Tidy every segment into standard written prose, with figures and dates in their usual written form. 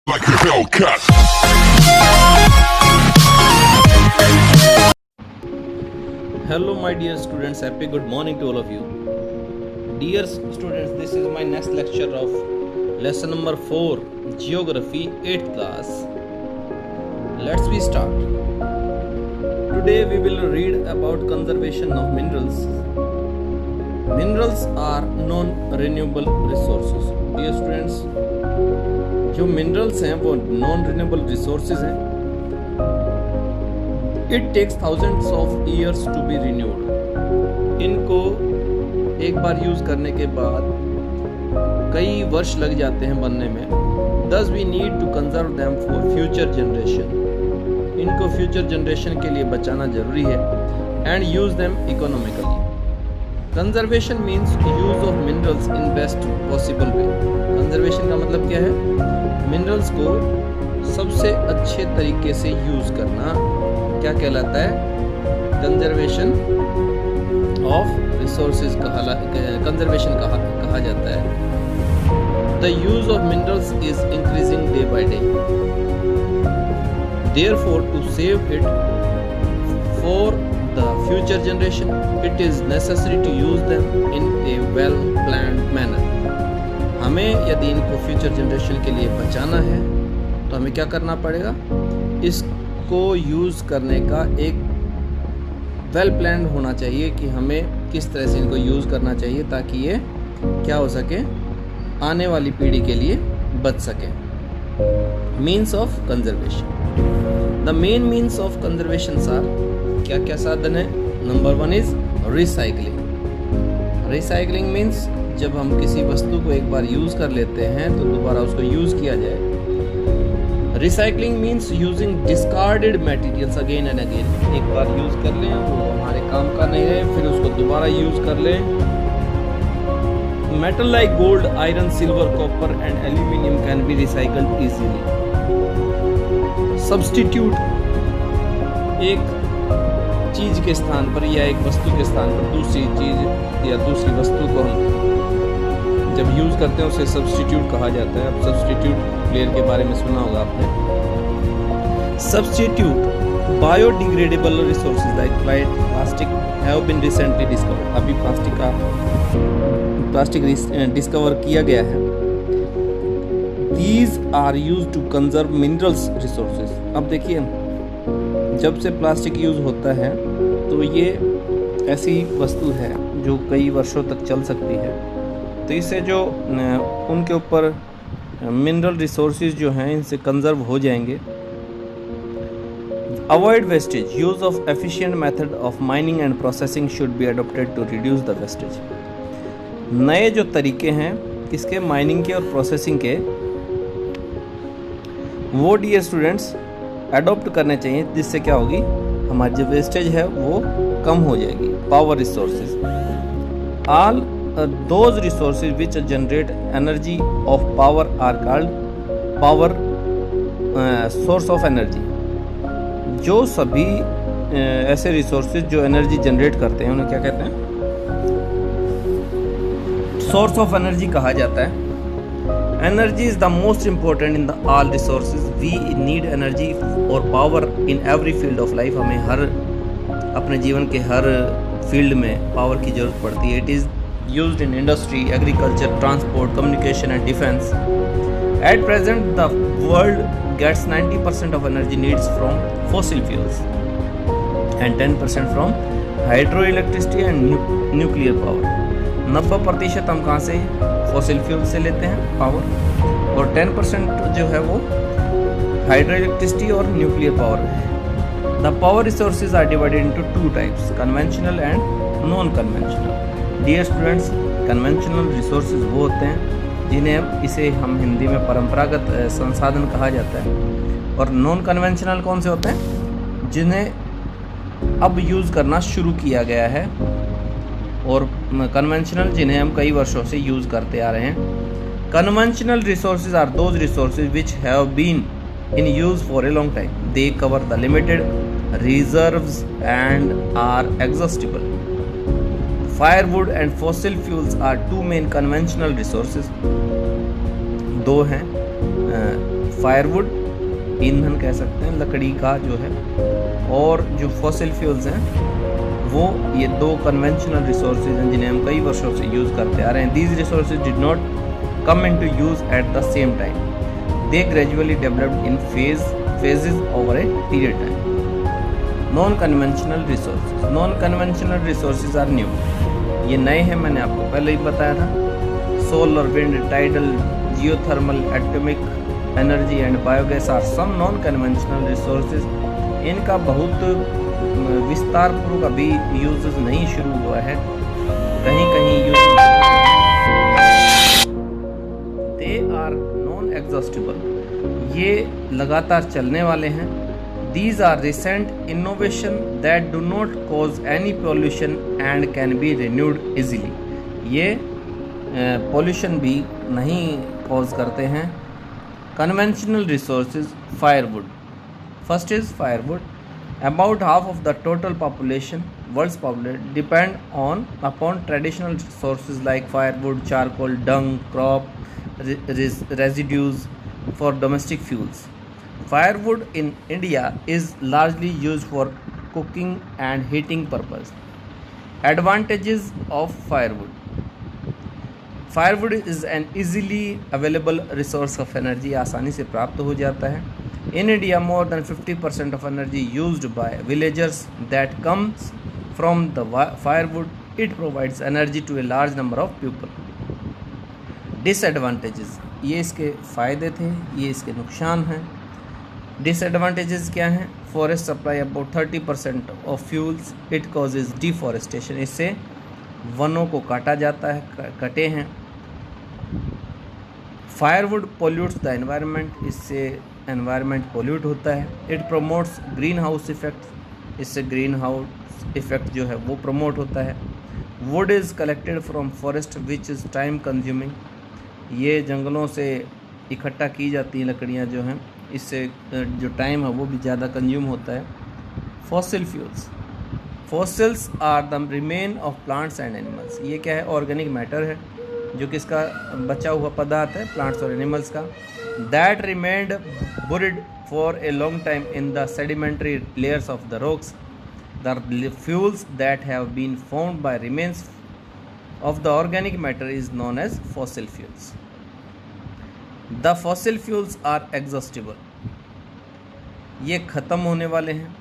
like a Hellcat. Hello my dear students, happy good morning to all of you. Dear students, this is my next lecture of lesson number 4, Geography 8th class. Let's be start. Today we will read about conservation of minerals. Minerals are non-renewable resources. Dear students, जो minerals हैं वो non renewable resources हैं. It takes thousands of years to be renewed. इनको एक बार use करने के बाद कई वर्ष लग जाते हैं बनने में. Thus we need to conserve them for future generation. इनको फ्यूचर जनरेशन के लिए बचाना जरूरी है. And use them economically. Conservation means use of minerals in best possible way. Conservation का मतलब क्या है? मिनरल्स को सबसे अच्छे तरीके से यूज करना क्या कहलाता है? कंजर्वेशन ऑफ रिसोर्सेज कंजर्वेशन कहा जाता है. The use of minerals is increasing day by day. Therefore to save it for the future generation, it is necessary to use them in a well planned manner. हमें यदि इनको future generation के लिए बचाना है तो हमें क्या करना पड़ेगा? इसको यूज़ करने का एक वेल प्लान होना चाहिए कि हमें किस तरह से इनको यूज़ करना चाहिए ताकि ये क्या हो सके, आने वाली पीढ़ी के लिए बच सके. Means of conservation. The main means of conservation are, क्या क्या साधन है? Number 1 is recycling. Recycling means जब हम किसी वस्तु को एक बार यूज कर लेते हैं तो दोबारा उसको यूज किया जाए. Recycling means using discarded materials again and again. एक बार यूज कर लें, वो हमारे काम का नहीं रहे, फिर उसको दोबारा यूज कर लें. Metal like gold, iron, silver, copper and aluminium can be recycled easily. Substitute, एक चीज के स्थान पर या एक वस्तु के स्थान पर दूसरी चीज या दूसरी वस्तु को हम जब यूज करते हैं उसे सब्स्टिट्यूट कहा जाता है. अब सब्स्टिट्यूट प्लेयर के बारे में सुना होगा आपने. Substitute biodegradable resources like plastic have been recently discovered. अभी प्लास्टिक डिस्कवर किया गया है. These are used to conserve minerals resources. अब देखिए, जब से प्लास्टिक यूज़ होता है तो ये ऐसी वस्तु है जो कई वर्षों तक चल सकती है. तो इससे जो उनके ऊपर मिनरल रिसोर्सेज जो हैं इनसे कंजर्व हो जाएंगे. Avoid wastage. Use of efficient method of mining and processing should be adopted to reduce the wastage. नए जो तरीके हैं किसके? माइनिंग के और प्रोसेसिंग के, वो डियर स्टूडेंट्स अडॉप्ट करने चाहिए, जिससे क्या होगी, हमारी जो वेस्टेज है वो कम हो जाएगी. Power resources. All those resources which generate energy of power are called power source of energy. जो सभी ऐसे रिसोर्सेज जो एनर्जी जनरेट करते हैं उन्हें क्या कहते हैं? सोर्स ऑफ एनर्जी कहा जाता है. Energy is the most important in the all resources. We need energy or power in every field of life. हमें हर अपने जीवन के हर फील्ड में पावर की जरूरत पड़ती है. It is used in industry, agriculture, transport, communication and defense. At present, the world gets 90% of energy needs from fossil fuels and 10% from hydroelectricity and nuclear power. 90% हम कहाँ से? फॉसिल फ्यूल से लेते हैं पावर, और 10% जो है वो हाइड्रो इलेक्ट्रिसिटी और न्यूक्लियर पावर है. The power resources are divided into 2 types, conventional and non conventional. Dear students, conventional resources वो होते हैं जिन्हें इसे हम हिंदी में परंपरागत संसाधन कहा जाता है. और नॉन कन्वेंशनल कौन से होते हैं? जिन्हें अब यूज़ करना शुरू किया गया है. और कन्वेंशनल जिन्हें हम कई वर्षों से यूज़ करते आ रहे हैं. Conventional resources are those resources which have been in use for a long time. They cover the limited reserves and are exhaustible. Firewood and fossil fuels are 2 main conventional resources. 2 हैं firewood ईंधन कह सकते हैं, लकड़ी का जो है, और जो फॉसिल फ्यूल्स हैं वो ये दो कन्वेंशनल रिसोर्सेज हैं जिन्हें हम कई वर्षों से यूज़ करते आ रहे हैं। These resources did not come into use at the same time, they gradually developed in phases over a period time. Non-conventional resources. Non-conventional resources are new. ये नए हैं, मैंने आपको पहले ही बताया था। Solar, wind, tidal, geothermal, atomic energy and biogas are some non-conventional resources. इनका बहुत विस्तार पूर्वक अभी यूज नहीं शुरू हुआ है, कहीं कहीं use. They are non exhaustible, ये लगातार चलने वाले हैं। These are recent innovation that do not cause any pollution and can be renewed easily. ये pollution भी नहीं cause करते हैं। Conventional resources, firewood. First is firewood. About half of the total population, world's population, depend upon traditional sources like firewood, charcoal, dung, crop residues for domestic fuels. Firewood in India is largely used for cooking and heating purpose. Advantages of firewood. Firewood is an easily available resource of energy, आसानी से प्राप्त हो जाता है। In India, more than 50% of energy used by villagers that comes from the firewood. It provides energy to a large number of people. Disadvantages. ये इसके फ़ायदे थे, ये इसके नुकसान हैं। डिसएडवांटेजेस क्या हैं? Forest supply about 30% of fuels, it causes deforestation, इससे वनों को काटा जाता है, कटे हैं। फायरवुड पोल्यूट्स द एनवायरनमेंट, इससे एनवायरनमेंट पोल्यूट होता है। It promotes green house effect, इससे ग्रीन हाउस इफेक्ट जो है वो प्रमोट होता है। Would is collected from forest which is time consuming, ये जंगलों से इकट्ठा की जाती हैं लकड़ियाँ जो हैं, इससे जो टाइम है वो भी ज़्यादा कंज्यूम होता है। Fossil fuels, fossils are the remain of plants and animals, ये क्या है? ऑर्गेनिक मैटर है जो किसका बचा हुआ पदार्थ है, प्लांट्स और एनिमल्स का। That remained buried for a long time in the sedimentary layers of the rocks. The fuels that have been found by remains of the organic matter is known as fossil fuels. The fossil fuels are exhaustible, ये ख़त्म होने वाले हैं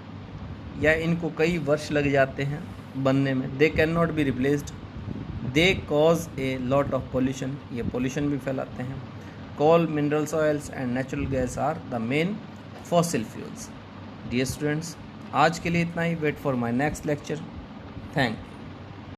या इनको कई वर्ष लग जाते हैं बनने में। They cannot be replaced. They cause a lot of pollution, ये pollution भी फैलाते हैं। Coal, mineral oils and natural gas are the main fossil fuels. Dear students, आज के लिए इतना ही। Wait for my next lecture. Thank you.